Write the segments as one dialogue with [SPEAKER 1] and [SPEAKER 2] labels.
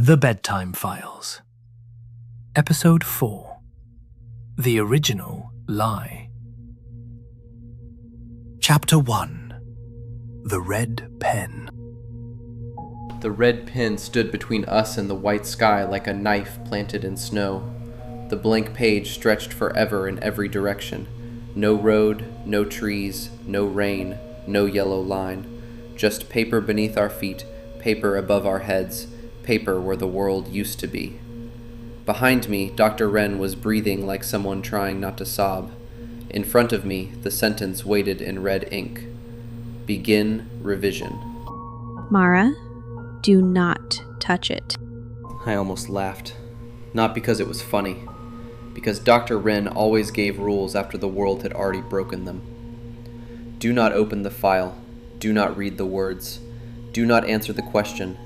[SPEAKER 1] The Bedtime Files. Episode 4. The Original Lie. Chapter 1. The Red Pen.
[SPEAKER 2] The red pen stood between us and the white sky like a knife planted in snow. The blank page stretched forever in every direction. No road, no trees, no rain, no yellow line. Just paper beneath our feet, paper above our heads, paper where the world used to be. Behind me, Dr. Wren was breathing like someone trying not to sob. In front of me, the sentence waited in red ink. Begin revision.
[SPEAKER 3] Mara, do not touch it.
[SPEAKER 2] I almost laughed. Not because it was funny. Because Dr. Wren always gave rules after the world had already broken them. Do not open the file. Do not read the words. Do not answer the question.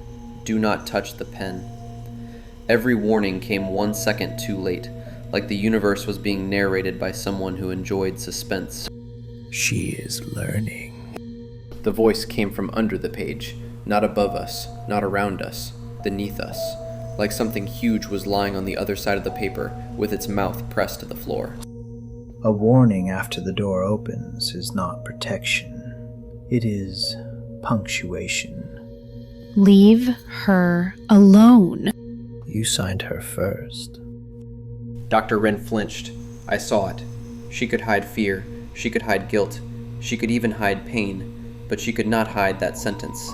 [SPEAKER 2] Do not touch the pen. Every warning came 1 second too late, like the universe was being narrated by someone who enjoyed suspense.
[SPEAKER 1] She is learning.
[SPEAKER 2] The voice came from under the page, not above us, not around us, beneath us, like something huge was lying on the other side of the paper with its mouth pressed to the floor.
[SPEAKER 4] A warning after the door opens is not protection. It is punctuation.
[SPEAKER 3] Leave her alone.
[SPEAKER 4] You signed her first.
[SPEAKER 2] Dr. Wren flinched. I saw it. She could hide fear. She could hide guilt. She could even hide pain. But she could not hide that sentence.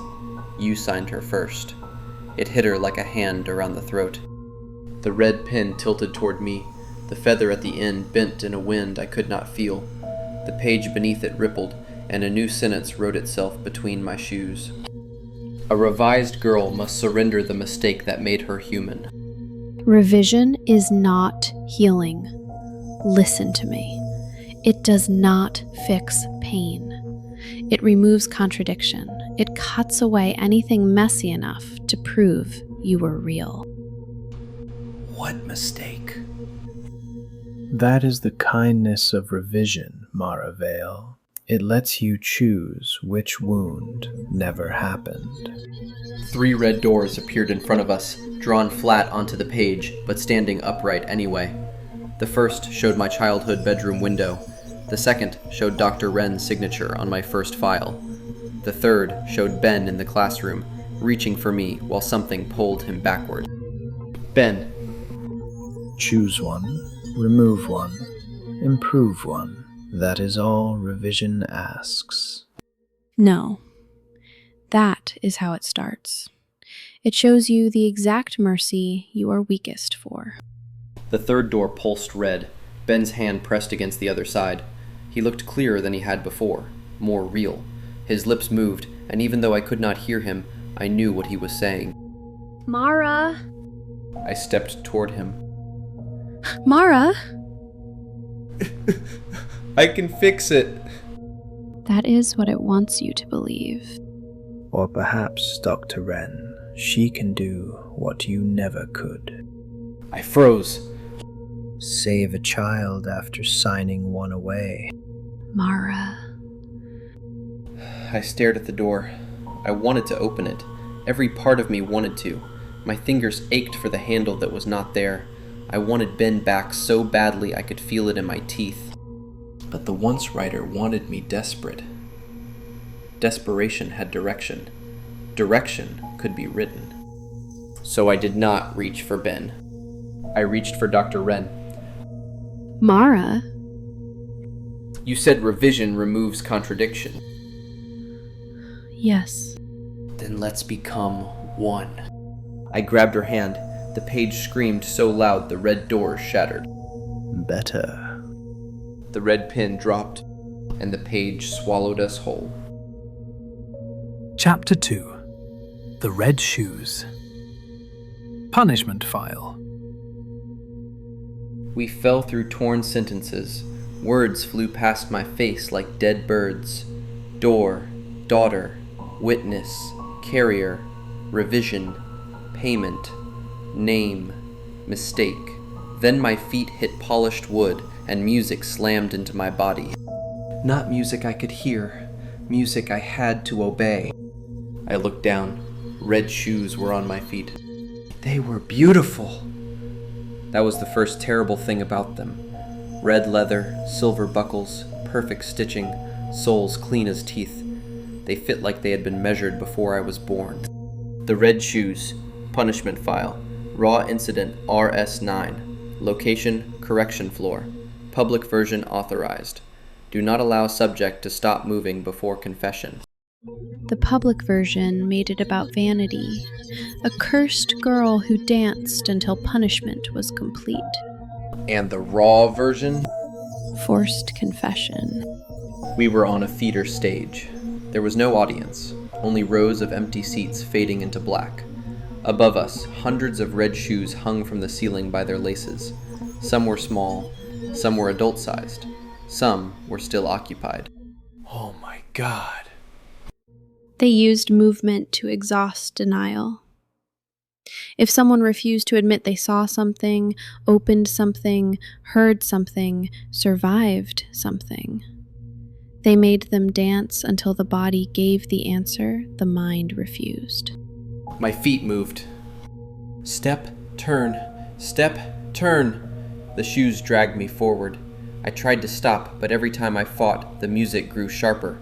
[SPEAKER 2] You signed her first. It hit her like a hand around the throat. The red pen tilted toward me. The feather at the end bent in a wind I could not feel. The page beneath it rippled, and a new sentence wrote itself between my shoes. A revised girl must surrender the mistake that made her human.
[SPEAKER 3] Revision is not healing. Listen to me. It does not fix pain. It removes contradiction. It cuts away anything messy enough to prove you were real.
[SPEAKER 1] What mistake?
[SPEAKER 4] That is the kindness of revision, Mara Vale. It lets you choose which wound never happened.
[SPEAKER 2] 3 red doors appeared in front of us, drawn flat onto the page, but standing upright anyway. The first showed my childhood bedroom window. The second showed Dr. Wren's signature on my first file. The third showed Ben in the classroom, reaching for me while something pulled him backward. Ben.
[SPEAKER 4] Choose one, remove one, improve one. That is all revision asks.
[SPEAKER 3] No. That is how it starts. It shows you the exact mercy you are weakest for.
[SPEAKER 2] The third door pulsed red, Ben's hand pressed against the other side. He looked clearer than he had before, more real. His lips moved, and even though I could not hear him, I knew what he was saying.
[SPEAKER 3] Mara!
[SPEAKER 2] I stepped toward him.
[SPEAKER 3] Mara!
[SPEAKER 2] I can fix it.
[SPEAKER 3] That is what it wants you to believe.
[SPEAKER 4] Or perhaps, Dr. Wren, she can do what you never could.
[SPEAKER 2] I froze.
[SPEAKER 4] Save a child after signing one away.
[SPEAKER 3] Mara.
[SPEAKER 2] I stared at the door. I wanted to open it. Every part of me wanted to. My fingers ached for the handle that was not there. I wanted Ben back so badly I could feel it in my teeth. But the once writer wanted me desperate. Desperation had direction. Direction could be written. So I did not reach for Ben. I reached for Dr. Wren.
[SPEAKER 3] Mara?
[SPEAKER 2] You said revision removes contradiction.
[SPEAKER 3] Yes.
[SPEAKER 2] Then let's become one. I grabbed her hand. The page screamed so loud the red doors shattered.
[SPEAKER 4] Better.
[SPEAKER 2] The red pen dropped, and the page swallowed us whole.
[SPEAKER 1] Chapter 2. The Red Shoes. Punishment File.
[SPEAKER 2] We fell through torn sentences. Words flew past my face like dead birds. Door, daughter, witness, carrier, revision, payment, name, mistake. Then my feet hit polished wood, and music slammed into my body. Not music I could hear, music I had to obey. I looked down. Red shoes were on my feet. They were beautiful. That was the first terrible thing about them. Red leather, silver buckles, perfect stitching, soles clean as teeth. They fit like they had been measured before I was born. The red shoes. Punishment file. Raw incident RS9. Location, correction floor. Public version authorized. Do not allow subject to stop moving before confession.
[SPEAKER 3] The public version made it about vanity, a cursed girl who danced until punishment was complete.
[SPEAKER 2] And the raw version?
[SPEAKER 3] Forced confession.
[SPEAKER 2] We were on a theater stage. There was no audience, only rows of empty seats fading into black. Above us, hundreds of red shoes hung from the ceiling by their laces. Some were small, some were adult-sized, some were still occupied.
[SPEAKER 1] Oh my God.
[SPEAKER 3] They used movement to exhaust denial. If someone refused to admit they saw something, opened something, heard something, survived something, they made them dance until the body gave the answer the mind refused.
[SPEAKER 2] My feet moved. Step, turn, turn. The shoes dragged me forward. I tried to stop, but every time I fought, the music grew sharper.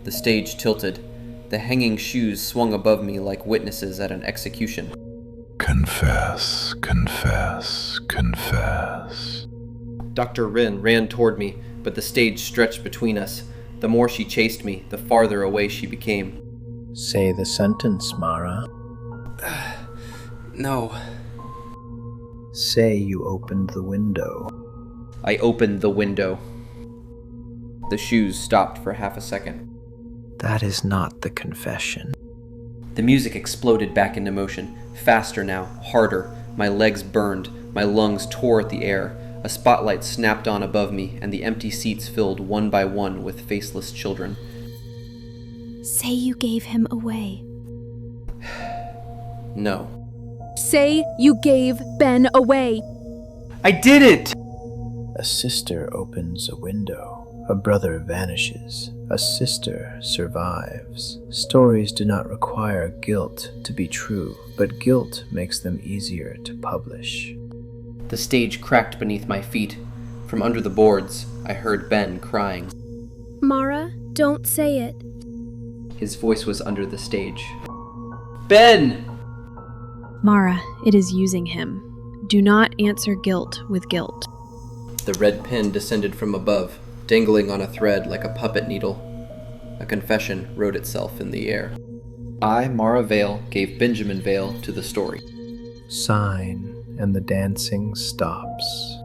[SPEAKER 2] The stage tilted. The hanging shoes swung above me like witnesses at an execution.
[SPEAKER 1] Confess, confess, confess.
[SPEAKER 2] Dr. Rin ran toward me, but the stage stretched between us. The more she chased me, the farther away she became.
[SPEAKER 4] Say the sentence, Mara.
[SPEAKER 2] No.
[SPEAKER 4] Say you opened the window.
[SPEAKER 2] I opened the window. The shoes stopped for half a second.
[SPEAKER 4] That is not the confession.
[SPEAKER 2] The music exploded back into motion, faster now, harder. My legs burned, my lungs tore at the air. A spotlight snapped on above me, and the empty seats filled one by one with faceless children.
[SPEAKER 5] Say you gave him away.
[SPEAKER 2] No.
[SPEAKER 5] Say you gave Ben away.
[SPEAKER 2] I did it!
[SPEAKER 4] A sister opens a window. A brother vanishes. A sister survives. Stories do not require guilt to be true, but guilt makes them easier to publish.
[SPEAKER 2] The stage cracked beneath my feet. From under the boards, I heard Ben crying.
[SPEAKER 5] Mara, don't say it.
[SPEAKER 2] His voice was under the stage. Ben!
[SPEAKER 3] Mara, it is using him. Do not answer guilt with guilt.
[SPEAKER 2] The red pin descended from above, dangling on a thread like a puppet needle. A confession wrote itself in the air. I, Mara Vale, gave Benjamin Vale to the story.
[SPEAKER 4] Sign, and the dancing stops.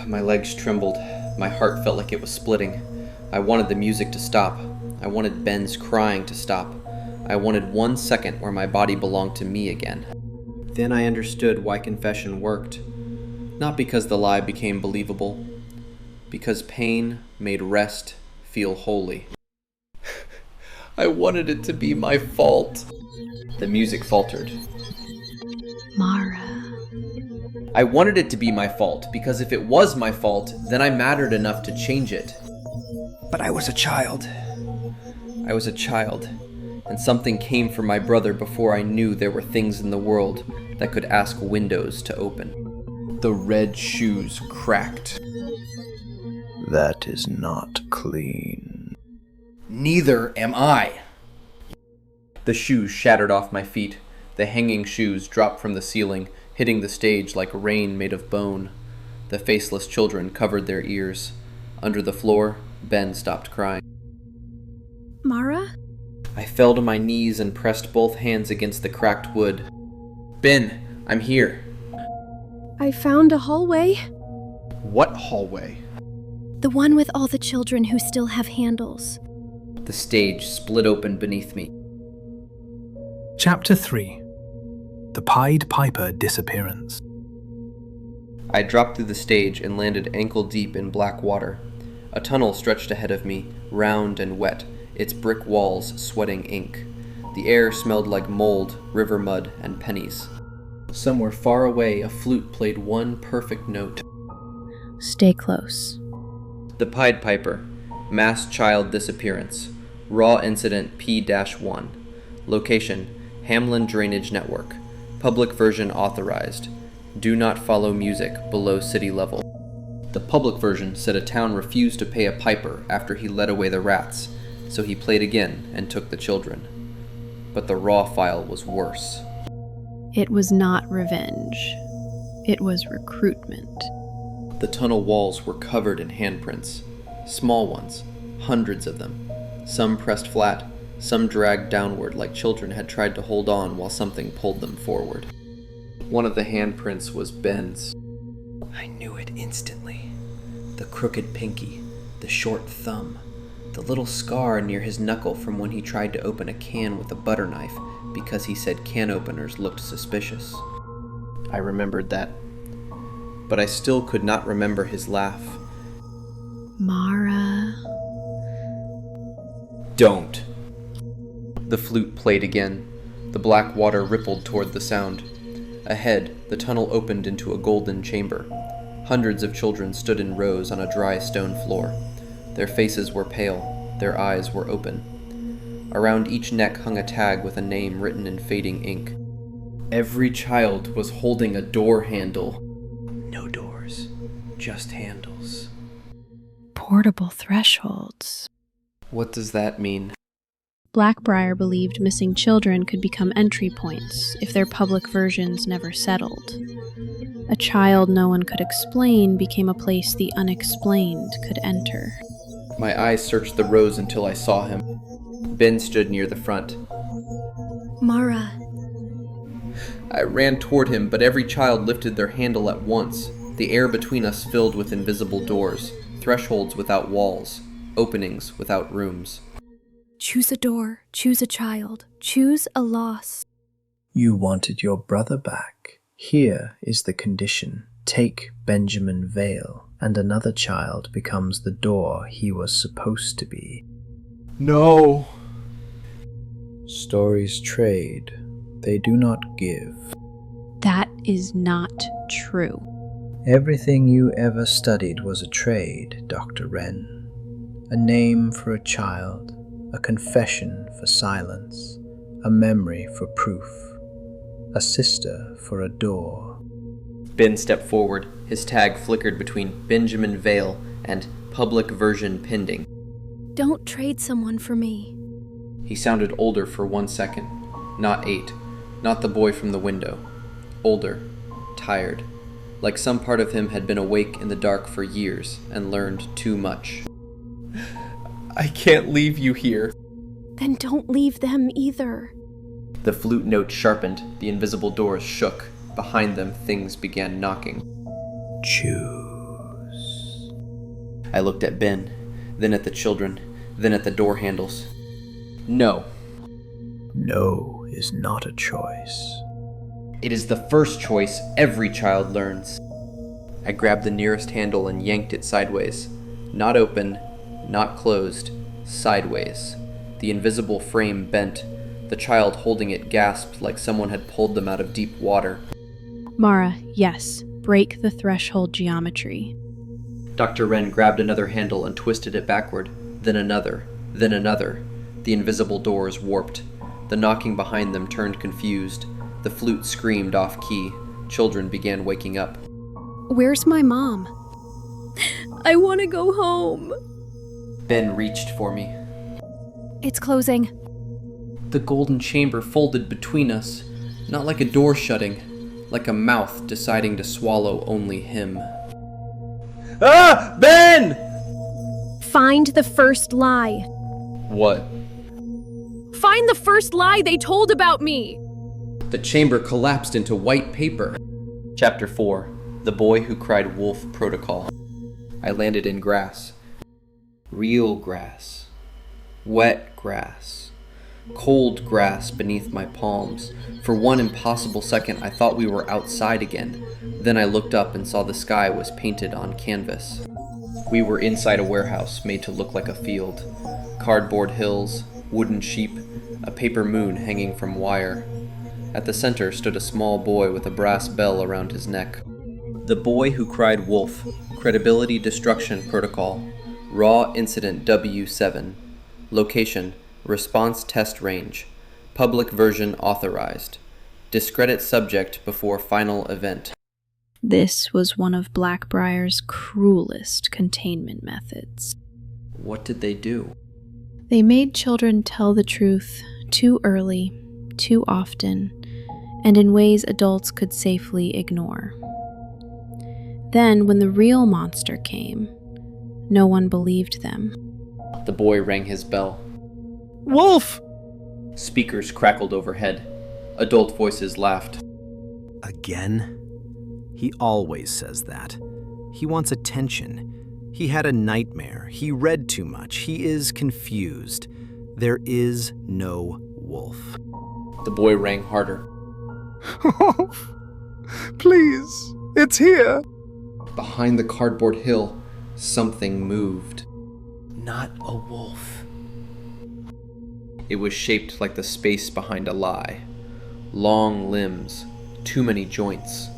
[SPEAKER 2] My legs trembled. My heart felt like it was splitting. I wanted the music to stop. I wanted Ben's crying to stop. I wanted 1 second where my body belonged to me again. Then I understood why confession worked. Not because the lie became believable, because pain made rest feel holy. I wanted it to be my fault. The music faltered.
[SPEAKER 3] Mara.
[SPEAKER 2] I wanted it to be my fault, because if it was my fault, then I mattered enough to change it. But I was a child. I was a child, and something came from my brother before I knew there were things in the world that could ask windows to open. The red shoes cracked.
[SPEAKER 4] That is not clean.
[SPEAKER 2] Neither am I. The shoes shattered off my feet. The hanging shoes dropped from the ceiling, hitting the stage like rain made of bone. The faceless children covered their ears. Under the floor, Ben stopped crying.
[SPEAKER 5] Mara?
[SPEAKER 2] I fell to my knees and pressed both hands against the cracked wood. Ben, I'm here.
[SPEAKER 5] I found a hallway.
[SPEAKER 2] What hallway?
[SPEAKER 5] The one with all the children who still have handles.
[SPEAKER 2] The stage split open beneath me.
[SPEAKER 1] Chapter 3. The Pied Piper Disappearance.
[SPEAKER 2] I dropped through the stage and landed ankle-deep in black water. A tunnel stretched ahead of me, round and wet, its brick walls sweating ink. The air smelled like mold, river mud, and pennies. Somewhere far away, a flute played one perfect note.
[SPEAKER 3] Stay close.
[SPEAKER 2] The Pied Piper. Mass child disappearance. Raw incident P-1. Location, Hamlin Drainage Network. Public version authorized. Do not follow music below city level. The public version said a town refused to pay a piper after he led away the rats, so he played again and took the children. But the raw file was worse.
[SPEAKER 3] It was not revenge. It was recruitment.
[SPEAKER 2] The tunnel walls were covered in handprints. Small ones, hundreds of them. Some pressed flat, some dragged downward like children had tried to hold on while something pulled them forward. One of the handprints was Ben's.
[SPEAKER 6] I knew it instantly. The crooked pinky, the short thumb, the little scar near his knuckle from when he tried to open a can with a butter knife because he said can openers looked suspicious.
[SPEAKER 2] I remembered that. But I still could not remember his laugh.
[SPEAKER 3] Mara.
[SPEAKER 2] Don't. The flute played again. The black water rippled toward the sound. Ahead, the tunnel opened into a golden chamber. Hundreds of children stood in rows on a dry stone floor. Their faces were pale, their eyes were open. Around each neck hung a tag with a name written in fading ink. Every child was holding a door handle.
[SPEAKER 6] No doors, just handles.
[SPEAKER 3] Portable thresholds.
[SPEAKER 2] What does that mean?
[SPEAKER 3] Blackbriar believed missing children could become entry points if their public versions never settled. A child no one could explain became a place the unexplained could enter.
[SPEAKER 2] My eyes searched the rows until I saw him. Ben stood near the front.
[SPEAKER 5] Mara.
[SPEAKER 2] I ran toward him, but every child lifted their handle at once. The air between us filled with invisible doors, thresholds without walls, openings without rooms.
[SPEAKER 5] Choose a door, choose a child, choose a loss.
[SPEAKER 4] You wanted your brother back. Here is the condition. Take Benjamin Vale, and another child becomes the door he was supposed to be.
[SPEAKER 2] No!
[SPEAKER 4] Stories trade. They do not give.
[SPEAKER 3] That is not true.
[SPEAKER 4] Everything you ever studied was a trade, Dr. Wren. A name for a child, a confession for silence, a memory for proof, a sister for a door.
[SPEAKER 2] Ben stepped forward. His tag flickered between Benjamin Vale and public version pending.
[SPEAKER 5] Don't trade someone for me.
[SPEAKER 2] He sounded older for 1 second. Not 8. Not the boy from the window. Older. Tired. Like some part of him had been awake in the dark for years and learned too much. I can't leave you here.
[SPEAKER 5] Then don't leave them either.
[SPEAKER 2] The flute note sharpened. The invisible doors shook. Behind them, things began knocking.
[SPEAKER 4] Choose.
[SPEAKER 2] I looked at Ben, then at the children, then at the door handles. No.
[SPEAKER 4] No is not a choice.
[SPEAKER 2] It is the first choice every child learns. I grabbed the nearest handle and yanked it sideways. Not open, not closed, sideways. The invisible frame bent. The child holding it gasped like someone had pulled them out of deep water.
[SPEAKER 3] Mara, yes, break the threshold geometry.
[SPEAKER 2] Dr. Wren grabbed another handle and twisted it backward, then another, then another. The invisible doors warped. The knocking behind them turned confused. The flute screamed off key. Children began waking up.
[SPEAKER 5] Where's my mom? I want to go home.
[SPEAKER 2] Ben reached for me.
[SPEAKER 5] It's closing.
[SPEAKER 2] The golden chamber folded between us, not like a door shutting, like a mouth deciding to swallow only him. Ah! Ben!
[SPEAKER 5] Find the first lie.
[SPEAKER 2] What?
[SPEAKER 5] Find the first lie they told about me.
[SPEAKER 2] The chamber collapsed into white paper. Chapter 4. The Boy Who Cried Wolf Protocol. I landed in grass. Real grass. Wet grass. Cold grass beneath my palms. For one impossible second, I thought we were outside again. Then I looked up and saw the sky was painted on canvas. We were inside a warehouse made to look like a field. Cardboard hills, wooden sheep, a paper moon hanging from wire. At the center stood a small boy with a brass bell around his neck. The Boy Who Cried Wolf. Credibility Destruction Protocol. Raw Incident W7. Location, Response Test Range. Public version authorized.
[SPEAKER 6] Discredit subject before final event.
[SPEAKER 3] This was one of Blackbriar's cruelest containment methods.
[SPEAKER 6] What did they do?
[SPEAKER 3] They made children tell the truth too early, too often, and in ways adults could safely ignore. Then, when the real monster came, no one believed them.
[SPEAKER 2] The boy rang his bell.
[SPEAKER 7] Wolf!
[SPEAKER 2] Speakers crackled overhead. Adult voices laughed.
[SPEAKER 7] Again? He always says that. He wants attention. He had a nightmare. He read too much. He is confused. There is no wolf.
[SPEAKER 2] The boy rang harder.
[SPEAKER 8] Wolf! Please, it's here!
[SPEAKER 2] Behind the cardboard hill, something moved.
[SPEAKER 6] Not a wolf.
[SPEAKER 2] It was shaped like the space behind a lie. Long limbs, too many joints,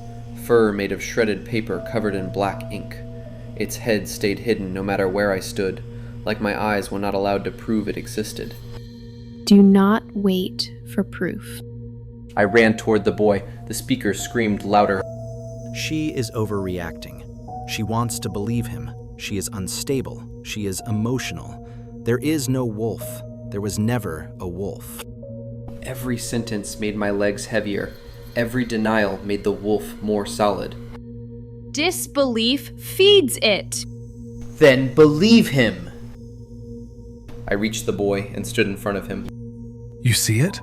[SPEAKER 2] fur made of shredded paper covered in black ink. Its head stayed hidden no matter where I stood, like my eyes were not allowed to prove it existed.
[SPEAKER 3] Do not wait for proof.
[SPEAKER 2] I ran toward the boy. The speaker screamed louder.
[SPEAKER 7] She is overreacting. She wants to believe him. She is unstable. She is emotional. There is no wolf. There was never a wolf.
[SPEAKER 2] Every sentence made my legs heavier. Every denial made the wolf more solid.
[SPEAKER 5] Disbelief feeds it.
[SPEAKER 6] Then believe him!
[SPEAKER 2] I reached the boy and stood in front of him.
[SPEAKER 8] You see it?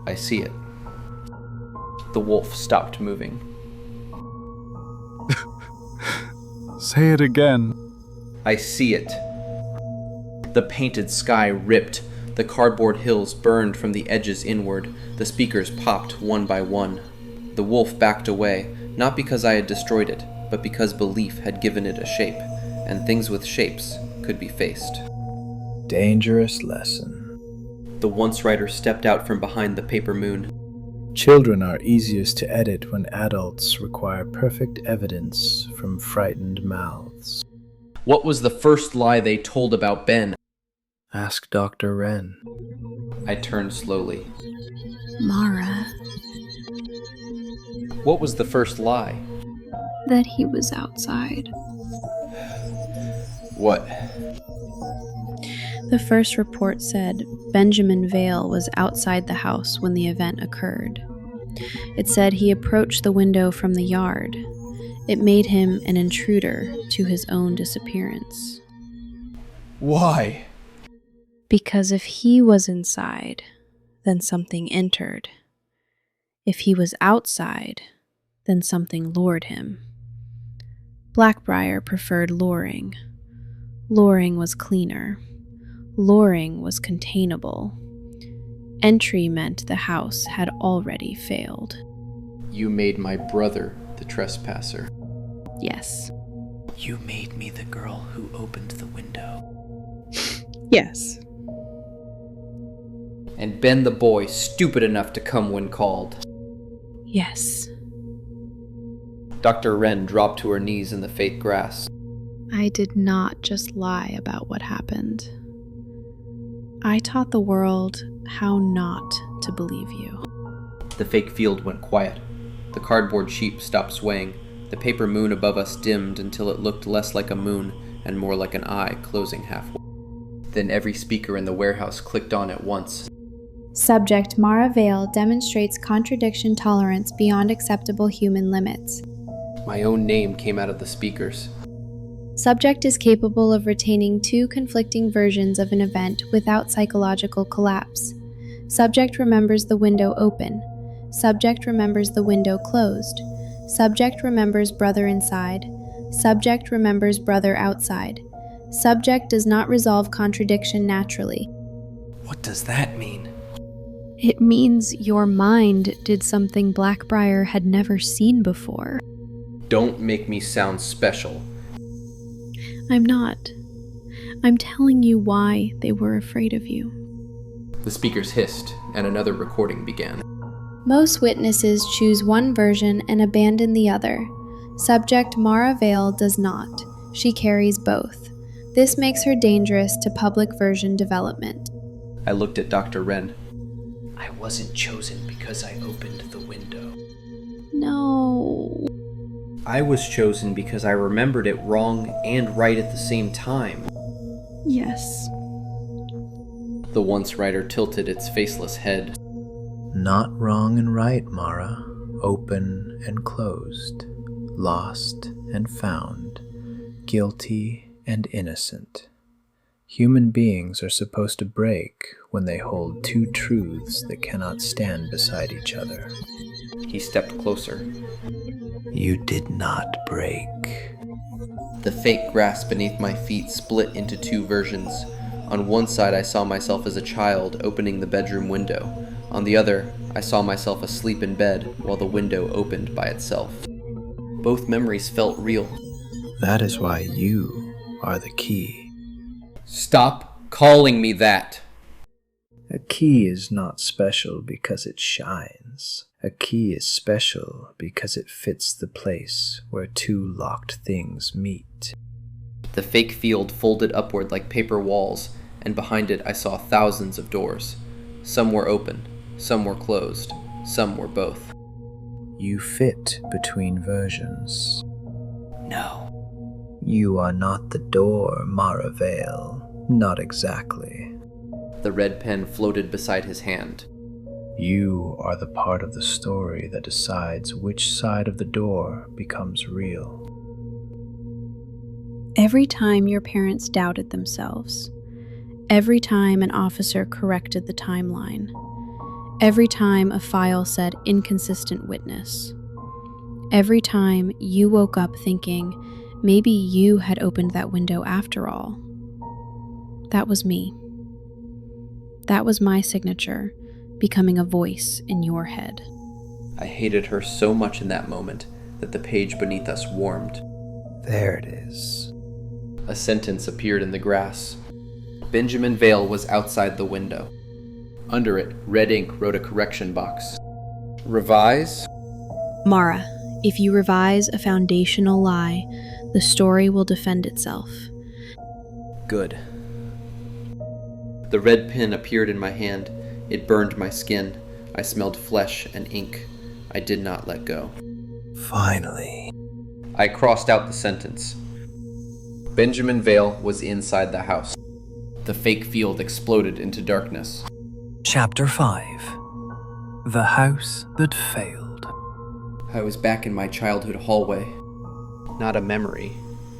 [SPEAKER 2] I see it. The wolf stopped moving.
[SPEAKER 8] Say it again.
[SPEAKER 2] I see it. The painted sky ripped. The cardboard hills burned from the edges inward. The speakers popped one by one. The wolf backed away, not because I had destroyed it, but because belief had given it a shape, and things with shapes could be faced.
[SPEAKER 4] Dangerous lesson.
[SPEAKER 2] The once writer stepped out from behind the paper moon.
[SPEAKER 4] Children are easiest to edit when adults require perfect evidence from frightened mouths.
[SPEAKER 2] What was the first lie they told about Ben?
[SPEAKER 4] Ask Dr. Wren.
[SPEAKER 2] I turned slowly.
[SPEAKER 3] Mara,
[SPEAKER 2] What was the first lie?
[SPEAKER 3] that he was outside.
[SPEAKER 2] What?
[SPEAKER 3] The first report said Benjamin Vale was outside the house when the event occurred. It said he approached the window from the yard. It made him an intruder to his own disappearance.
[SPEAKER 8] Why?
[SPEAKER 3] Because if he was inside, then something entered. If he was outside, then something lured him. Blackbriar preferred luring. Luring was cleaner. Luring was containable. Entry meant the house had already failed.
[SPEAKER 2] You made my brother the trespasser.
[SPEAKER 3] Yes.
[SPEAKER 6] You made me the girl who opened the window.
[SPEAKER 3] Yes.
[SPEAKER 2] And Ben the boy, stupid enough to come when called.
[SPEAKER 3] Yes.
[SPEAKER 2] Dr. Wren dropped to her knees in the fake grass.
[SPEAKER 3] I did not just lie about what happened. I taught the world how not to believe you.
[SPEAKER 2] The fake field went quiet. The cardboard sheep stopped swaying. The paper moon above us dimmed until it looked less like a moon and more like an eye closing halfway. Then every speaker in the warehouse clicked on at once.
[SPEAKER 9] Subject Mara Vale demonstrates contradiction tolerance beyond acceptable human limits.
[SPEAKER 2] My own name came out of the speakers.
[SPEAKER 9] Subject is capable of retaining two conflicting versions of an event without psychological collapse. Subject remembers the window open. Subject remembers the window closed. Subject remembers brother inside. Subject remembers brother outside. Subject does not resolve contradiction naturally.
[SPEAKER 6] What does that mean?
[SPEAKER 3] It means your mind did something Blackbriar had never seen before.
[SPEAKER 2] Don't make me sound special.
[SPEAKER 3] I'm not. I'm telling you why they were afraid of you.
[SPEAKER 2] The speakers hissed, and another recording began.
[SPEAKER 9] Most witnesses choose one version and abandon the other. Subject Mara Vale does not. She carries both. This makes her dangerous to public version development.
[SPEAKER 2] I looked at Dr. Wren.
[SPEAKER 6] I wasn't chosen because I opened the window.
[SPEAKER 3] No.
[SPEAKER 6] I was chosen because I remembered it wrong and right at the same time.
[SPEAKER 5] Yes.
[SPEAKER 2] The once writer tilted its faceless head.
[SPEAKER 4] Not wrong and right, Mara. Open and closed. Lost and found. Guilty and innocent. Human beings are supposed to break when they hold two truths that cannot stand beside each other.
[SPEAKER 6] He stepped closer.
[SPEAKER 1] You did not break.
[SPEAKER 2] The fake grass beneath my feet split into two versions. On one side, I saw myself as a child opening the bedroom window. On the other, I saw myself asleep in bed while the window opened by itself. Both memories felt real.
[SPEAKER 4] That is why you are the key.
[SPEAKER 2] Stop calling me that!
[SPEAKER 4] A key is not special because it shines. A key is special because it fits the place where two locked things meet.
[SPEAKER 2] The fake field folded upward like paper walls, and behind it I saw thousands of doors. Some were open, some were closed, some were both.
[SPEAKER 4] You fit between versions.
[SPEAKER 2] No.
[SPEAKER 4] You are not the door, Mara Vale. Not exactly.
[SPEAKER 2] The red pen floated beside his hand.
[SPEAKER 4] You are the part of the story that decides which side of the door becomes real.
[SPEAKER 3] Every time your parents doubted themselves, every time an officer corrected the timeline, every time a file said inconsistent witness, every time you woke up thinking maybe you had opened that window after all, that was me. That was my signature, becoming a voice in your head.
[SPEAKER 2] I hated her so much in that moment that the page beneath us warmed.
[SPEAKER 4] There it is.
[SPEAKER 2] A sentence appeared in the grass. Benjamin Vale was outside the window. Under it, red ink wrote a correction box. Revise?
[SPEAKER 3] Mara, if you revise a foundational lie, the story will defend itself.
[SPEAKER 2] Good. The red pen appeared in my hand. It burned my skin. I smelled flesh and ink. I did not let go.
[SPEAKER 1] Finally.
[SPEAKER 2] I crossed out the sentence. Benjamin Vale was inside the house. The fake field exploded into darkness.
[SPEAKER 1] Chapter 5. The House That Failed.
[SPEAKER 2] I was back in my childhood hallway. Not a memory.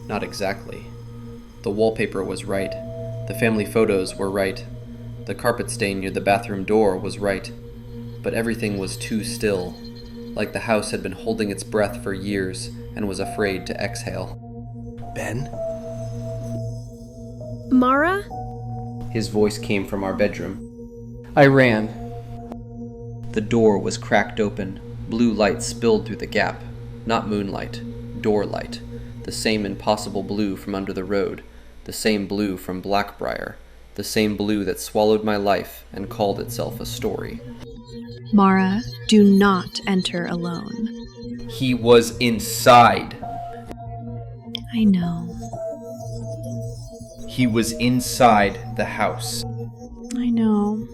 [SPEAKER 2] Not exactly. The wallpaper was right. The family photos were right. The carpet stain near the bathroom door was right. But everything was too still, like the house had been holding its breath for years and was afraid to exhale.
[SPEAKER 1] Ben?
[SPEAKER 5] Mara?
[SPEAKER 2] His voice came from our bedroom. I ran. The door was cracked open. Blue light spilled through the gap. Not moonlight, door light. The same impossible blue from under the road. The same blue from Blackbriar. The same blue that swallowed my life and called itself a story.
[SPEAKER 3] Mara, do not enter alone.
[SPEAKER 2] He was inside.
[SPEAKER 3] I know.
[SPEAKER 2] He was inside the house.
[SPEAKER 3] I know.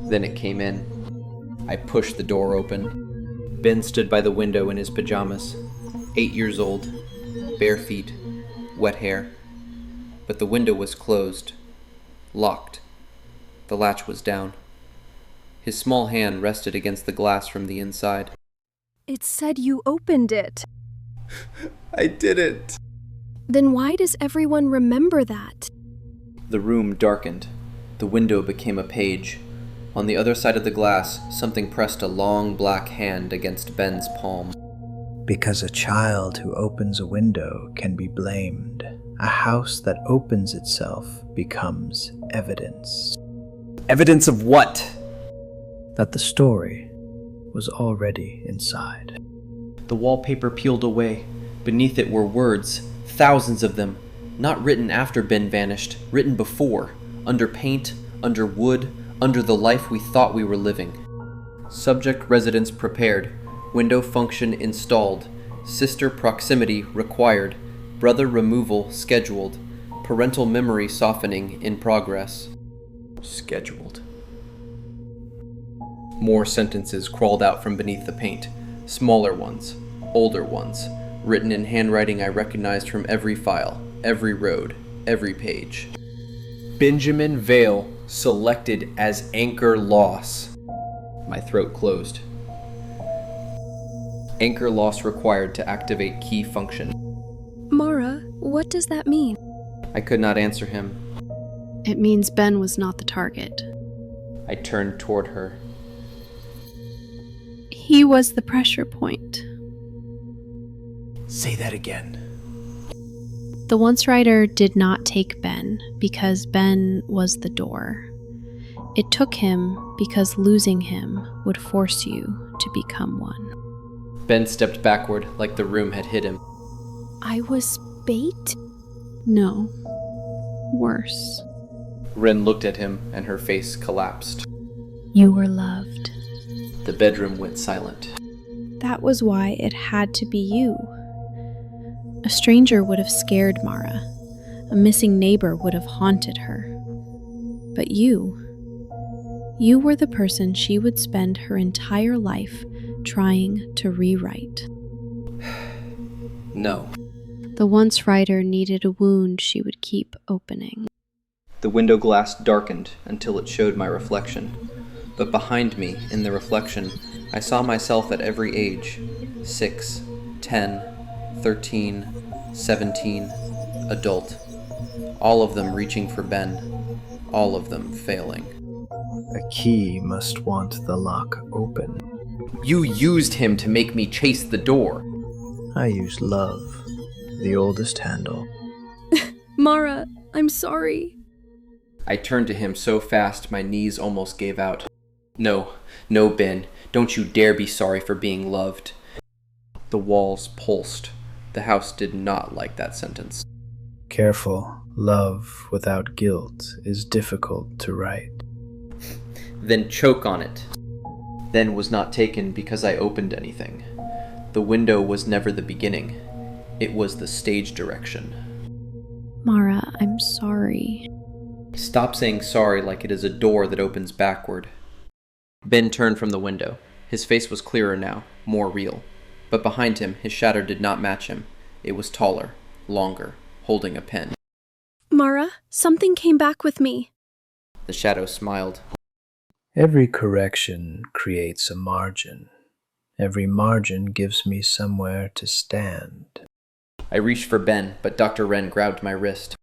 [SPEAKER 2] Then it came in. I pushed the door open. Ben stood by the window in his pajamas. 8 years old. Bare feet. Wet hair. But the window was closed. Locked. The latch was down. His small hand rested against the glass from the inside.
[SPEAKER 5] It said you opened it.
[SPEAKER 2] I didn't.
[SPEAKER 5] Then why does everyone remember that?
[SPEAKER 2] The room darkened. The window became a page. On the other side of the glass, something pressed a long black hand against Ben's palm.
[SPEAKER 4] Because a child who opens a window can be blamed. A house that opens itself becomes evidence.
[SPEAKER 6] Evidence of what?
[SPEAKER 4] That the story was already inside.
[SPEAKER 2] The wallpaper peeled away. Beneath it were words, thousands of them, not written after Ben vanished, written before, under paint, under wood, under the life we thought we were living. Subject residence prepared, window function installed, sister proximity required, brother removal scheduled, parental memory softening in progress. Scheduled. More sentences crawled out from beneath the paint. Smaller ones, older ones, written in handwriting I recognized from every file, every road, every page. Benjamin Vale selected as anchor loss. My throat closed. Anchor loss required to activate key function.
[SPEAKER 5] Mara, what does that mean?
[SPEAKER 2] I could not answer him.
[SPEAKER 3] It means Ben was not the target.
[SPEAKER 2] I turned toward her.
[SPEAKER 3] He was the pressure point.
[SPEAKER 1] Say that again.
[SPEAKER 3] The once writer did not take Ben because Ben was the door. It took him because losing him would force you to become one.
[SPEAKER 2] Ben stepped backward like the room had hit him.
[SPEAKER 5] I was bait?
[SPEAKER 3] No. Worse.
[SPEAKER 2] Ren looked at him and her face collapsed.
[SPEAKER 3] You were loved.
[SPEAKER 2] The bedroom went silent.
[SPEAKER 3] That was why it had to be you. A stranger would have scared Mara. A missing neighbor would have haunted her. But you were the person she would spend her entire life trying to rewrite.
[SPEAKER 2] No.
[SPEAKER 3] The once writer needed a wound she would keep opening.
[SPEAKER 2] The window glass darkened until it showed my reflection. But behind me, in the reflection, I saw myself at every age. 6, 10, 13, 17, adult. All of them reaching for Ben. All of them failing.
[SPEAKER 4] A key must want the lock open.
[SPEAKER 2] You used him to make me chase the door.
[SPEAKER 4] I use love, the oldest handle.
[SPEAKER 5] Mara, I'm sorry.
[SPEAKER 2] I turned to him so fast my knees almost gave out. No, Ben, don't you dare be sorry for being loved. The walls pulsed. The house did not like that sentence.
[SPEAKER 4] Careful, love without guilt is difficult to write.
[SPEAKER 2] Then choke on it. Then was not taken because I opened anything. The window was never the beginning. It was the stage direction.
[SPEAKER 3] Mara, I'm sorry.
[SPEAKER 2] Stop saying sorry like it is a door that opens backward. Ben turned from the window. His face was clearer now, more real. But behind him, his shadow did not match him. It was taller, longer, holding a pen.
[SPEAKER 5] Mara, something came back with me.
[SPEAKER 2] The shadow smiled.
[SPEAKER 4] Every correction creates a margin. Every margin gives me somewhere to stand.
[SPEAKER 2] I reached for Ben, but Dr. Wren grabbed my wrist.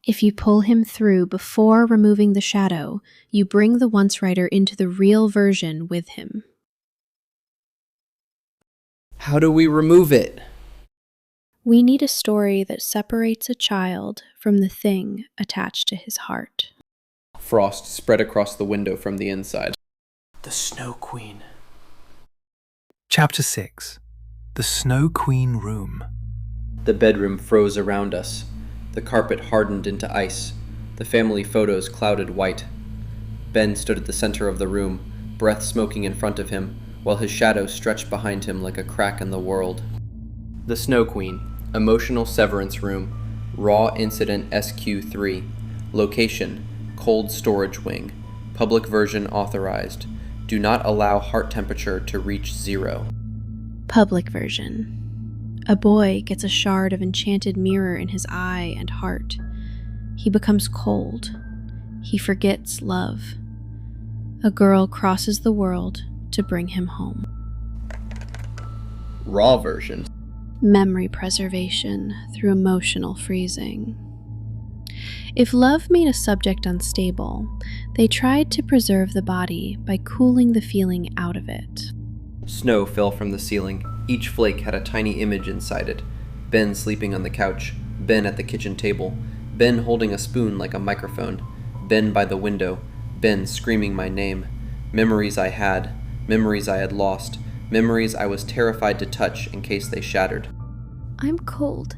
[SPEAKER 3] If you pull him through before removing the shadow, you bring the once writer into the real version with him.
[SPEAKER 2] How do we remove it?
[SPEAKER 3] We need a story that separates a child from the thing attached to his heart.
[SPEAKER 2] Frost spread across the window from the inside.
[SPEAKER 1] The Snow Queen. Chapter 6. The Snow Queen Room.
[SPEAKER 2] The bedroom froze around us. The carpet hardened into ice. The family photos clouded white. Ben stood at the center of the room, breath smoking in front of him, while his shadow stretched behind him like a crack in the world. The Snow Queen, Emotional Severance Room, Raw Incident SQ3, Location, Cold Storage Wing, Public Version Authorized. Do not allow heart temperature to reach 0.
[SPEAKER 3] Public version. A boy gets a shard of enchanted mirror in his eye and heart. He becomes cold. He forgets love. A girl crosses the world to bring him home.
[SPEAKER 2] Raw version.
[SPEAKER 3] Memory preservation through emotional freezing. If love made a subject unstable, they tried to preserve the body by cooling the feeling out of it.
[SPEAKER 2] Snow fell from the ceiling. Each flake had a tiny image inside it. Ben sleeping on the couch. Ben at the kitchen table. Ben holding a spoon like a microphone. Ben by the window. Ben screaming my name. Memories I had. Memories I had lost. Memories I was terrified to touch in case they shattered.
[SPEAKER 5] I'm cold.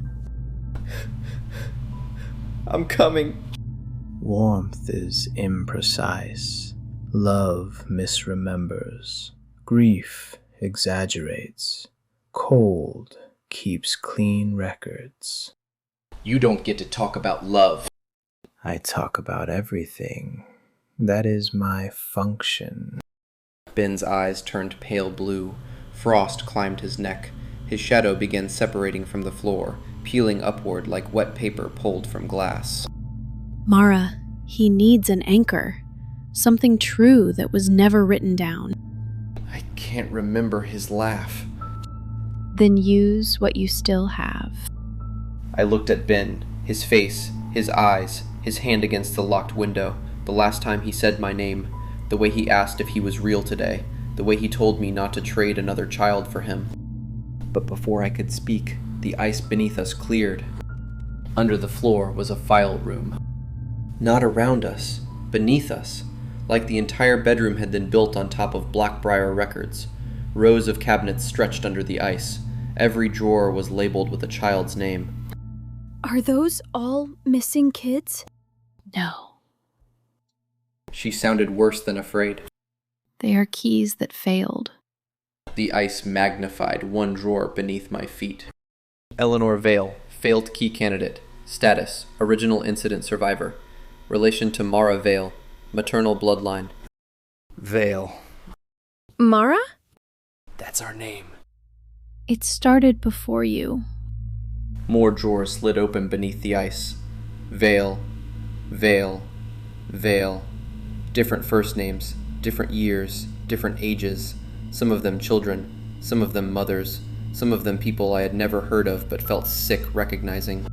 [SPEAKER 2] I'm coming.
[SPEAKER 4] Warmth is imprecise. Love misremembers. Grief exaggerates. Cold keeps clean records.
[SPEAKER 2] You don't get to talk about love.
[SPEAKER 4] I talk about everything. That is my function.
[SPEAKER 2] Ben's eyes turned pale blue. Frost climbed his neck. His shadow began separating from the floor, peeling upward like wet paper pulled from glass.
[SPEAKER 3] Mara, he needs an anchor. Something true that was never written down.
[SPEAKER 2] I can't remember his laugh.
[SPEAKER 3] Then use what you still have.
[SPEAKER 2] I looked at Ben, his face, his eyes, his hand against the locked window, the last time he said my name, the way he asked if he was real today, the way he told me not to trade another child for him. But before I could speak, the ice beneath us cleared. Under the floor was a file room. Not around us, beneath us, like the entire bedroom had been built on top of Blackbriar records. Rows of cabinets stretched under the ice. Every drawer was labeled with a child's name.
[SPEAKER 5] Are those all missing kids?
[SPEAKER 3] No.
[SPEAKER 2] She sounded worse than afraid.
[SPEAKER 3] They are keys that failed.
[SPEAKER 2] The ice magnified one drawer beneath my feet. Eleanor Vale, failed key candidate. Status, original incident survivor. Relation to Mara Vale, maternal bloodline.
[SPEAKER 8] Vale.
[SPEAKER 5] Mara?
[SPEAKER 2] That's our name.
[SPEAKER 3] It started before you.
[SPEAKER 2] More drawers slid open beneath the ice. Vale, Vale, Vale. Different first names, different years, different ages. Some of them children, some of them mothers, some of them people I had never heard of but felt sick recognizing.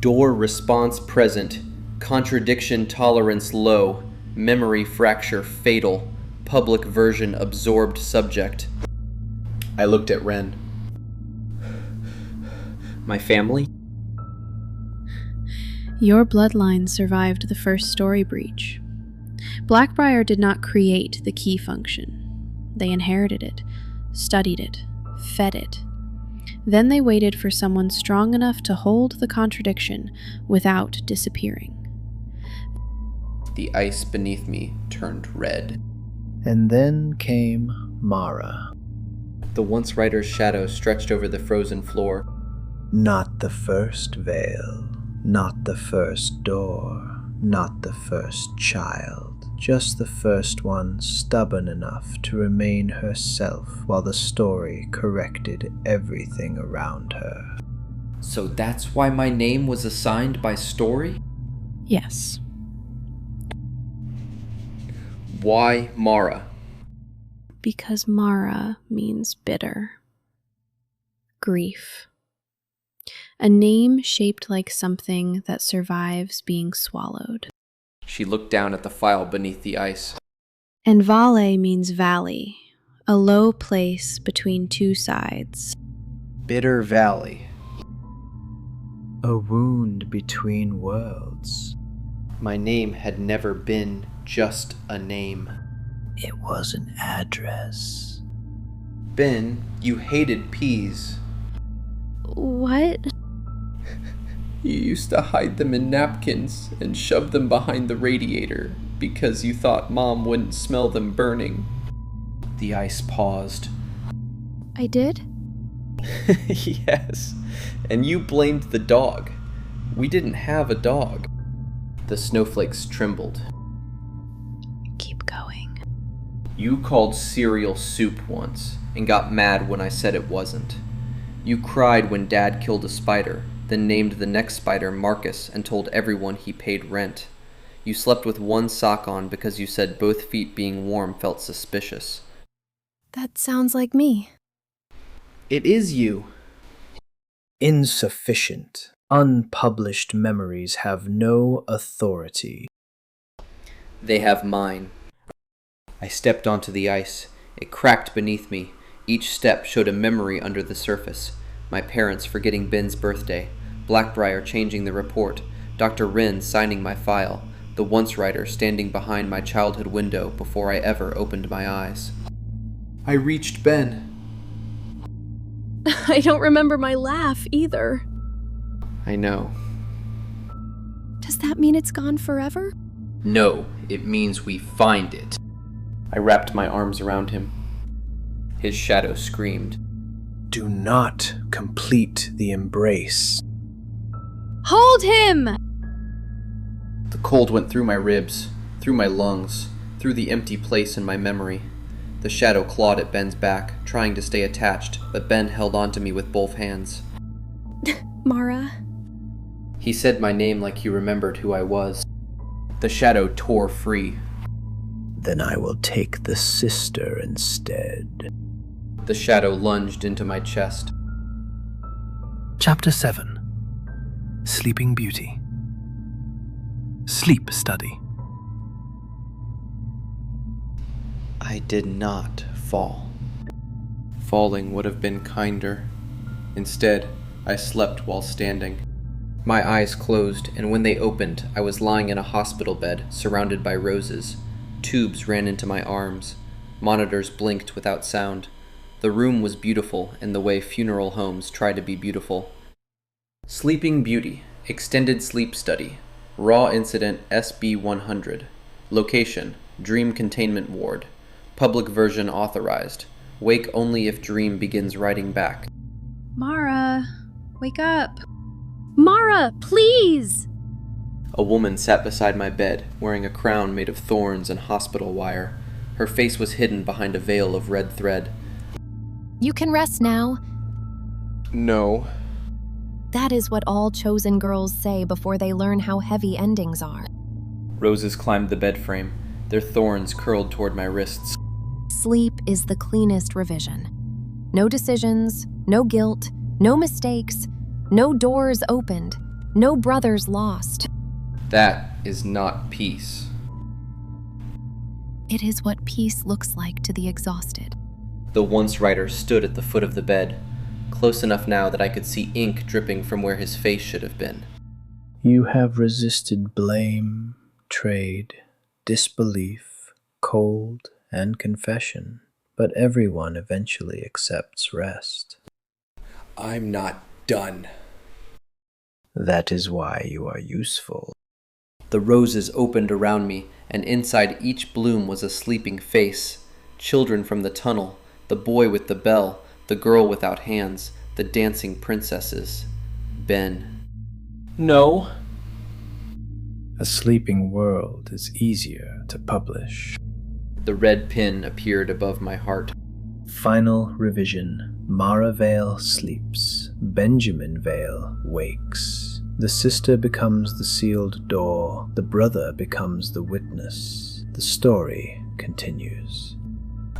[SPEAKER 2] Door response present. Contradiction tolerance low. Memory fracture fatal. Public version absorbed subject. I looked at Ren. My family?
[SPEAKER 3] Your bloodline survived the first story breach. Blackbriar did not create the key function. They inherited it, studied it, fed it. Then they waited for someone strong enough to hold the contradiction without disappearing.
[SPEAKER 2] The ice beneath me turned red.
[SPEAKER 4] And then came Mara.
[SPEAKER 2] The once writer's shadow stretched over the frozen floor.
[SPEAKER 4] Not the first veil, not the first door, not the first child, just the first one stubborn enough to remain herself while the story corrected everything around her.
[SPEAKER 2] So that's why my name was assigned by story?
[SPEAKER 3] Yes.
[SPEAKER 2] Why Mara?
[SPEAKER 3] Because Mara means bitter. Grief. A name shaped like something that survives being swallowed.
[SPEAKER 2] She looked down at the file beneath the ice.
[SPEAKER 3] And Vale means valley, a low place between two sides.
[SPEAKER 2] Bitter Valley.
[SPEAKER 4] A wound between worlds.
[SPEAKER 2] My name had never been just a name.
[SPEAKER 4] It was an address.
[SPEAKER 2] Ben, you hated peas.
[SPEAKER 5] What?
[SPEAKER 2] You used to hide them in napkins and shove them behind the radiator because you thought Mom wouldn't smell them burning. The ice paused.
[SPEAKER 5] I did?
[SPEAKER 2] Yes, and you blamed the dog. We didn't have a dog. The snowflakes trembled.
[SPEAKER 3] Keep going.
[SPEAKER 2] You called cereal soup once and got mad when I said it wasn't. You cried when Dad killed a spider, then named the next spider Marcus and told everyone he paid rent. You slept with one sock on because you said both feet being warm felt suspicious.
[SPEAKER 5] That sounds like me.
[SPEAKER 2] It is you.
[SPEAKER 4] Insufficient, unpublished memories have no authority.
[SPEAKER 2] They have mine. I stepped onto the ice. It cracked beneath me. Each step showed a memory under the surface. My parents forgetting Ben's birthday. Blackbriar changing the report. Dr. Wren signing my file. The once writer standing behind my childhood window before I ever opened my eyes. I reached Ben.
[SPEAKER 5] I don't remember my laugh either.
[SPEAKER 2] I know.
[SPEAKER 5] Does that mean it's gone forever?
[SPEAKER 2] No, it means we find it. I wrapped my arms around him. His shadow screamed.
[SPEAKER 4] Do not complete the embrace.
[SPEAKER 5] Hold him!
[SPEAKER 2] The cold went through my ribs, through my lungs, through the empty place in my memory. The shadow clawed at Ben's back, trying to stay attached, but Ben held onto me with both hands.
[SPEAKER 5] Mara?
[SPEAKER 2] He said my name like he remembered who I was. The shadow tore free.
[SPEAKER 4] Then I will take the sister instead.
[SPEAKER 2] The shadow lunged into my chest.
[SPEAKER 1] Chapter 7. Sleeping Beauty. Sleep Study.
[SPEAKER 2] I did not fall. Falling would have been kinder. Instead, I slept while standing. My eyes closed, and when they opened, I was lying in a hospital bed, surrounded by roses. Tubes ran into my arms. Monitors blinked without sound. The room was beautiful in the way funeral homes try to be beautiful. Sleeping Beauty, Extended Sleep Study, Raw Incident SB-100. Location, Dream Containment Ward. Public version authorized. Wake only if dream begins writing back.
[SPEAKER 9] Mara, wake up.
[SPEAKER 5] Mara, please!
[SPEAKER 2] A woman sat beside my bed, wearing a crown made of thorns and hospital wire. Her face was hidden behind a veil of red thread.
[SPEAKER 10] You can rest now.
[SPEAKER 2] No.
[SPEAKER 10] That is what all chosen girls say before they learn how heavy endings are.
[SPEAKER 2] Roses climbed the bed frame. Their thorns curled toward my wrists.
[SPEAKER 10] Sleep is the cleanest revision. No decisions, no guilt, no mistakes, no doors opened, no brothers lost.
[SPEAKER 2] That is not peace.
[SPEAKER 10] It is what peace looks like to the exhausted.
[SPEAKER 2] The once writer stood at the foot of the bed, close enough now that I could see ink dripping from where his face should have been.
[SPEAKER 4] You have resisted blame, trade, disbelief, cold, and confession, but everyone eventually accepts rest.
[SPEAKER 2] I'm not done.
[SPEAKER 4] That is why you are useful.
[SPEAKER 2] The roses opened around me, and inside each bloom was a sleeping face. Children from the tunnel, the boy with the bell, the girl without hands, the dancing princesses. Ben. No.
[SPEAKER 4] A sleeping world is easier to publish.
[SPEAKER 2] The red pin appeared above my heart.
[SPEAKER 4] Final revision. Mara Vale sleeps. Benjamin Vale wakes. The sister becomes the sealed door. The brother becomes the witness. The story continues.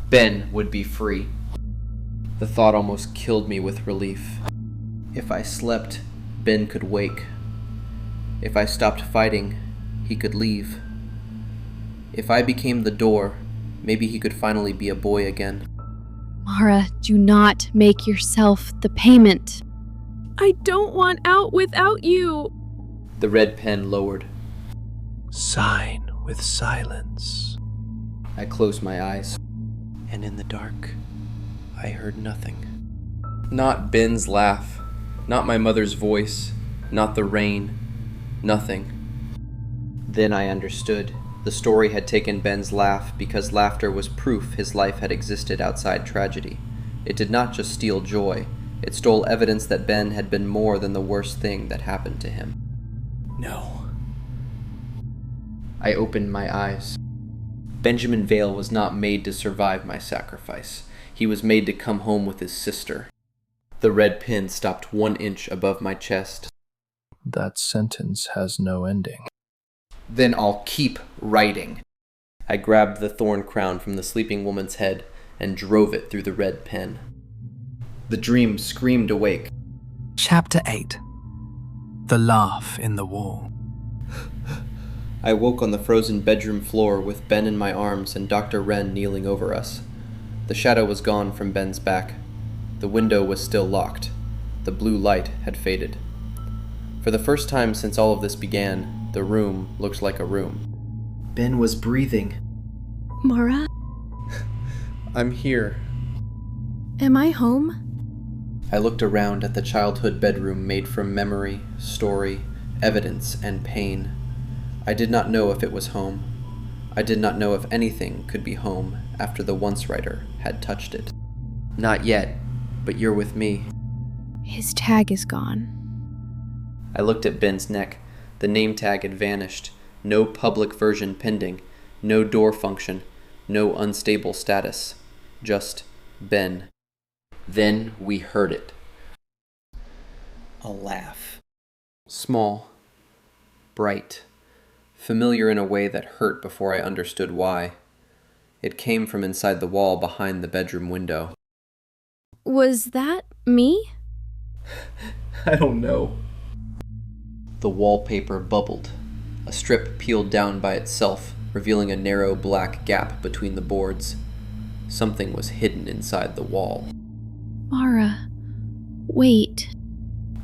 [SPEAKER 2] Ben would be free. The thought almost killed me with relief. If I slept, Ben could wake. If I stopped fighting, he could leave. If I became the door, maybe he could finally be a boy again.
[SPEAKER 3] Mara, do not make yourself the payment.
[SPEAKER 5] I don't want out without you.
[SPEAKER 2] The red pen lowered.
[SPEAKER 4] Sign with silence.
[SPEAKER 2] I closed my eyes. And in the dark, I heard nothing. Not Ben's laugh, not my mother's voice, not the rain, nothing. Then I understood. The story had taken Ben's laugh because laughter was proof his life had existed outside tragedy. It did not just steal joy, it stole evidence that Ben had been more than the worst thing that happened to him. No. I opened my eyes. Benjamin Vale was not made to survive my sacrifice. He was made to come home with his sister. The red pin stopped 1 inch above my chest.
[SPEAKER 4] That sentence has no ending.
[SPEAKER 2] Then I'll keep writing. I grabbed the thorn crown from the sleeping woman's head and drove it through the red pen. The dream screamed awake.
[SPEAKER 1] Chapter 8. The Laugh in the Wall.
[SPEAKER 2] I woke on the frozen bedroom floor with Ben in my arms and Dr. Wren kneeling over us. The shadow was gone from Ben's back. The window was still locked. The blue light had faded. For the first time since all of this began, the room looked like a room. Ben was breathing.
[SPEAKER 5] Mara?
[SPEAKER 2] I'm here.
[SPEAKER 5] Am I home?
[SPEAKER 2] I looked around at the childhood bedroom made from memory, story, evidence, and pain. I did not know if it was home. I did not know if anything could be home after the once writer had touched it. Not yet, but you're with me.
[SPEAKER 3] His tag is gone.
[SPEAKER 2] I looked at Ben's neck. The name tag had vanished. No public version pending. No door function. No unstable status. Just Ben. Then we heard it.
[SPEAKER 6] A laugh.
[SPEAKER 2] Small, bright, familiar in a way that hurt before I understood why. It came from inside the wall behind the bedroom window.
[SPEAKER 5] Was that me?
[SPEAKER 6] I don't know.
[SPEAKER 2] The wallpaper bubbled. A strip peeled down by itself, revealing a narrow black gap between the boards. Something was hidden inside the wall.
[SPEAKER 3] Mara, wait.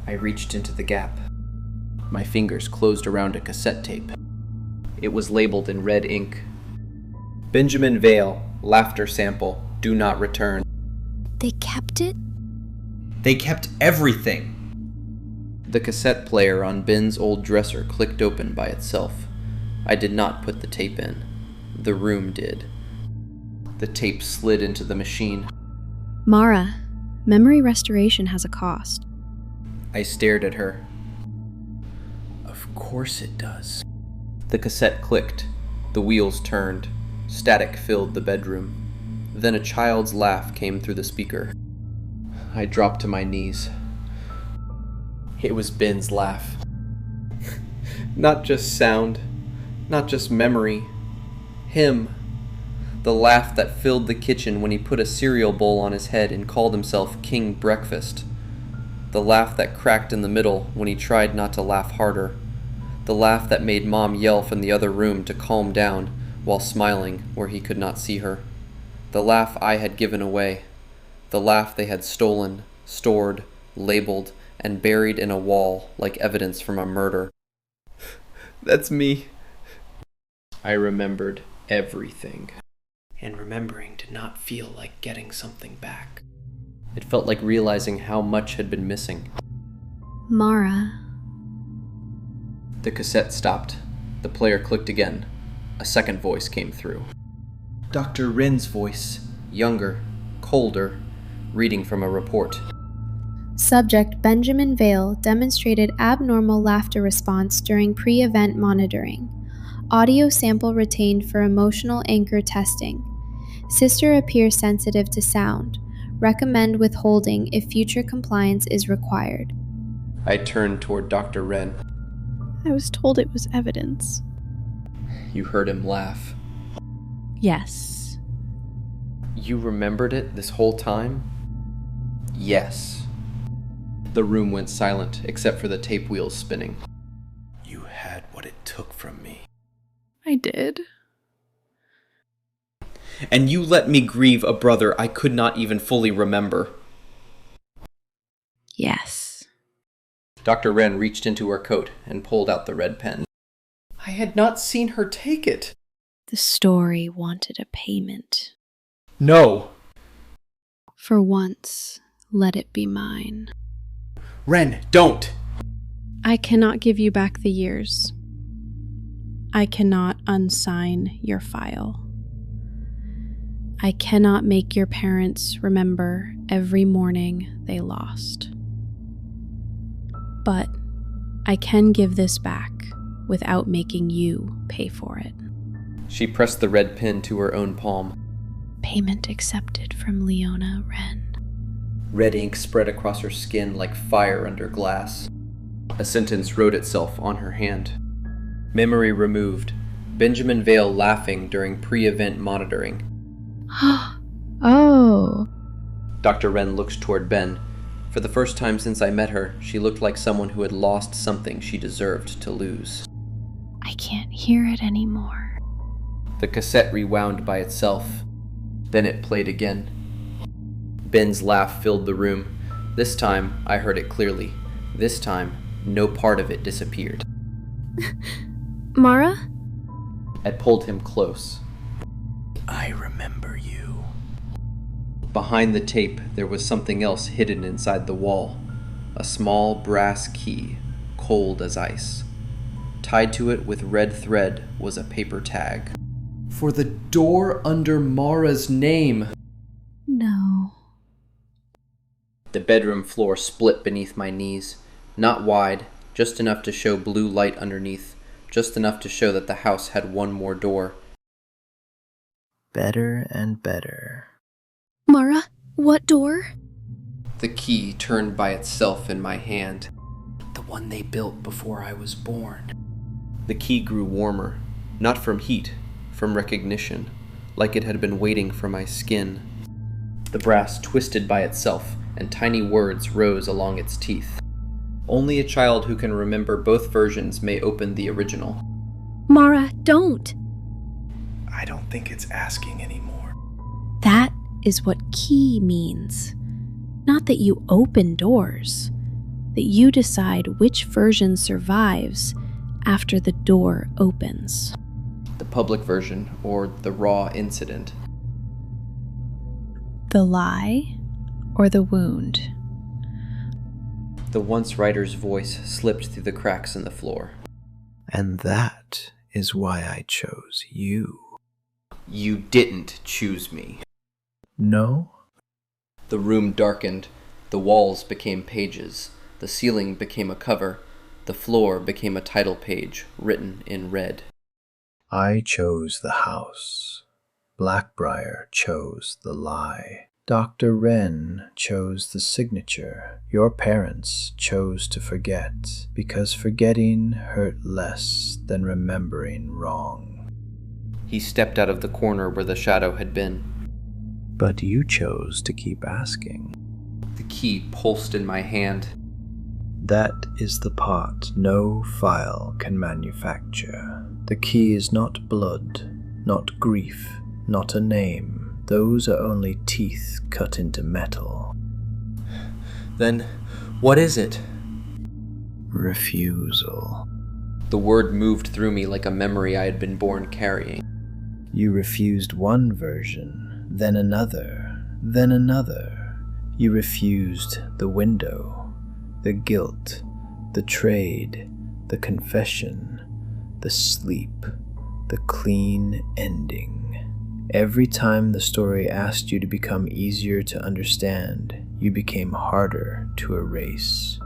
[SPEAKER 2] I reached into the gap. My fingers closed around a cassette tape. It was labeled in red ink. Benjamin Vale, laughter sample, do not return.
[SPEAKER 5] They kept it?
[SPEAKER 6] They kept everything.
[SPEAKER 2] The cassette player on Ben's old dresser clicked open by itself. I did not put the tape in. The room did. The tape slid into the machine.
[SPEAKER 3] Mara, memory restoration has a cost.
[SPEAKER 2] I stared at her.
[SPEAKER 6] Of course it does.
[SPEAKER 2] The cassette clicked. The wheels turned. Static filled the bedroom. Then a child's laugh came through the speaker. I dropped to my knees. It was Ben's laugh. Not just sound, not just memory. Him. The laugh that filled the kitchen when he put a cereal bowl on his head and called himself King Breakfast. The laugh that cracked in the middle when he tried not to laugh harder. The laugh that made Mom yell from the other room to calm down while smiling where he could not see her. The laugh I had given away. The laugh they had stolen, stored, labeled, and buried in a wall like evidence from a murder. That's me. I remembered everything. And remembering did not feel like getting something back. It felt like realizing how much had been missing.
[SPEAKER 3] Mara.
[SPEAKER 2] The cassette stopped. The player clicked again. A second voice came through. Dr. Wren's voice, younger, colder, reading from a report.
[SPEAKER 9] Subject Benjamin Vale demonstrated abnormal laughter response during pre-event monitoring. Audio sample retained for emotional anchor testing. Sister appears sensitive to sound. Recommend withholding if future compliance is required.
[SPEAKER 2] I turned toward Dr. Wren.
[SPEAKER 3] I was told it was evidence.
[SPEAKER 2] You heard him laugh.
[SPEAKER 3] Yes.
[SPEAKER 2] You remembered it this whole time? Yes. The room went silent, except for the tape wheels spinning.
[SPEAKER 6] You had what it took from me.
[SPEAKER 3] I did.
[SPEAKER 2] And you let me grieve a brother I could not even fully remember.
[SPEAKER 3] Yes.
[SPEAKER 2] Dr. Wren reached into her coat and pulled out the red pen. I had not seen her take it.
[SPEAKER 3] The story wanted a payment.
[SPEAKER 2] No.
[SPEAKER 3] For once, let it be mine.
[SPEAKER 2] Wren, don't!
[SPEAKER 3] I cannot give you back the years. I cannot unsign your file. I cannot make your parents remember every morning they lost. But I can give this back without making you pay for it.
[SPEAKER 2] She pressed the red pen to her own palm.
[SPEAKER 3] Payment accepted from Leona Wren.
[SPEAKER 2] Red ink spread across her skin like fire under glass. A sentence wrote itself on her hand. Memory removed. Benjamin Vale laughing during pre-event monitoring.
[SPEAKER 3] Oh.
[SPEAKER 2] Dr. Wren looked toward Ben. For the first time since I met her, she looked like someone who had lost something she deserved to lose.
[SPEAKER 3] I can't hear it anymore.
[SPEAKER 2] The cassette rewound by itself. Then it played again. Ben's laugh filled the room. This time, I heard it clearly. This time, no part of it disappeared.
[SPEAKER 5] Mara?
[SPEAKER 2] I pulled him close.
[SPEAKER 6] I remember you.
[SPEAKER 2] Behind the tape, there was something else hidden inside the wall. A small brass key, cold as ice. Tied to it with red thread was a paper tag. For the door under Mara's name.
[SPEAKER 3] No.
[SPEAKER 2] The bedroom floor split beneath my knees. Not wide, just enough to show blue light underneath. Just enough to show that the house had one more door.
[SPEAKER 4] Better and better.
[SPEAKER 5] Mara, what door?
[SPEAKER 2] The key turned by itself in my hand.
[SPEAKER 6] The one they built before I was born.
[SPEAKER 2] The key grew warmer, not from heat, from recognition, like it had been waiting for my skin. The brass twisted by itself, and tiny words rose along its teeth. Only a child who can remember both versions may open the original.
[SPEAKER 5] Mara, don't!
[SPEAKER 8] I don't think it's asking anymore.
[SPEAKER 3] That is what key means. Not that you open doors, that you decide which version survives after the door opens.
[SPEAKER 2] The public version, or the raw incident.
[SPEAKER 3] The lie or the wound?
[SPEAKER 2] The once writer's voice slipped through the cracks in the floor.
[SPEAKER 4] And that is why I chose you.
[SPEAKER 2] You didn't choose me.
[SPEAKER 4] No?
[SPEAKER 2] The room darkened. The walls became pages. The ceiling became a cover. The floor became a title page written in red.
[SPEAKER 4] I chose the house. Blackbriar chose the lie. Dr. Wren chose the signature. Your parents chose to forget, because forgetting hurt less than remembering wrong.
[SPEAKER 2] He stepped out of the corner where the shadow had been.
[SPEAKER 4] But you chose to keep asking.
[SPEAKER 2] The key pulsed in my hand.
[SPEAKER 4] That is the part no file can manufacture. The key is not blood, not grief, not a name. Those are only teeth cut into metal.
[SPEAKER 2] Then, what is it?
[SPEAKER 4] Refusal.
[SPEAKER 2] The word moved through me like a memory I had been born carrying.
[SPEAKER 4] You refused one version, then another, then another. You refused the window, the guilt, the trade, the confession, the sleep, the clean ending. Every time the story asked you to become easier to understand, you became harder to erase.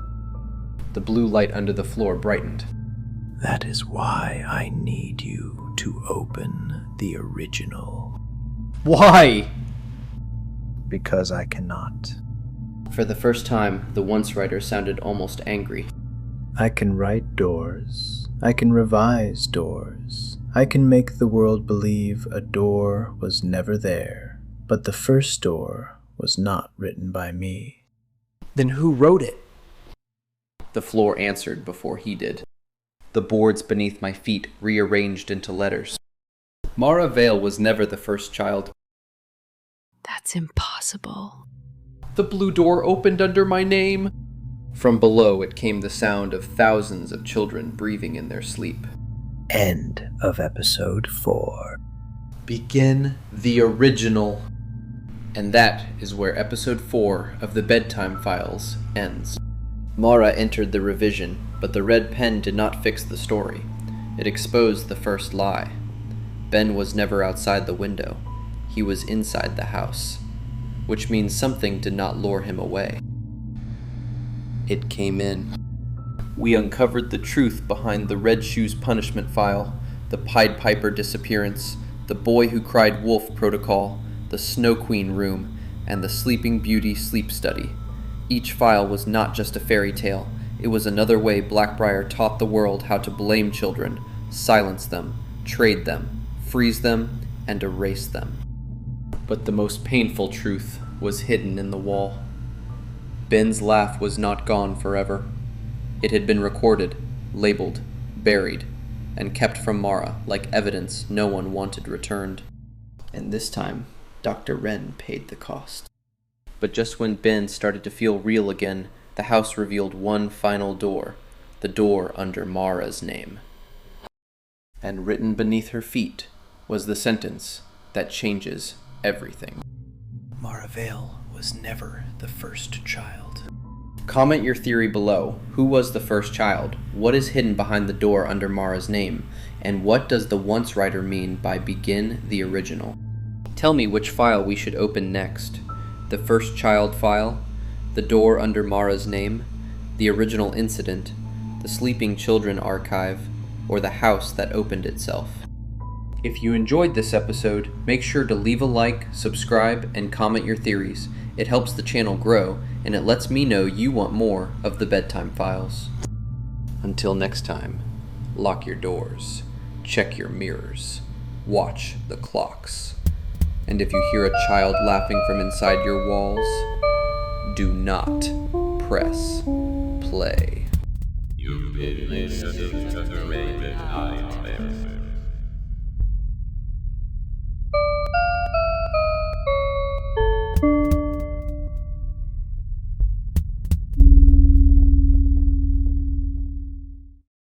[SPEAKER 2] The blue light under the floor brightened.
[SPEAKER 4] That is why I need you to open the original.
[SPEAKER 2] Why?
[SPEAKER 4] Because I cannot.
[SPEAKER 2] For the first time, the once writer sounded almost angry.
[SPEAKER 4] I can write doors. I can revise doors. I can make the world believe a door was never there, but the first door was not written by me.
[SPEAKER 2] Then who wrote it? The floor answered before he did. The boards beneath my feet rearranged into letters. Mara Vale was never the first child.
[SPEAKER 3] That's impossible.
[SPEAKER 2] The blue door opened under my name. From below it came the sound of thousands of children breathing in their sleep.
[SPEAKER 4] End of episode 4.
[SPEAKER 2] Begin the original. And that is where episode 4 of the Bedtime Files ends. Mara entered the revision, but the red pen did not fix the story. It exposed the first lie. Ben was never outside the window. He was inside the house, which means something did not lure him away. It came in. We uncovered the truth behind the Red Shoes punishment file, the Pied Piper disappearance, the Boy Who Cried Wolf protocol, the Snow Queen room, and the Sleeping Beauty sleep study. Each file was not just a fairy tale. It was another way Blackbriar taught the world how to blame children, silence them, trade them, freeze them, and erase them. But the most painful truth was hidden in the wall. Ben's laugh was not gone forever. It had been recorded, labeled, buried, and kept from Mara like evidence no one wanted returned. And this time, Dr. Wren paid the cost. But just when Ben started to feel real again, the house revealed one final door, the door under Mara's name. And written beneath her feet was the sentence that changes everything.
[SPEAKER 6] Mara Vale was never the first child.
[SPEAKER 2] Comment your theory below. Who was the first child? What is hidden behind the door under Mara's name? And what does the once writer mean by begin the original? Tell me which file we should open next. The first child file, the door under Mara's name, the original incident, the sleeping children archive, or the house that opened itself. If you enjoyed this episode, make sure to leave a like, subscribe, and comment your theories. It helps the channel grow, and it lets me know you want more of the Bedtime Files. Until next time, lock your doors, check your mirrors, watch the clocks. And if you hear a child laughing from inside your walls, do not press play.
[SPEAKER 11] You've been listening to the Narrated Nightmares.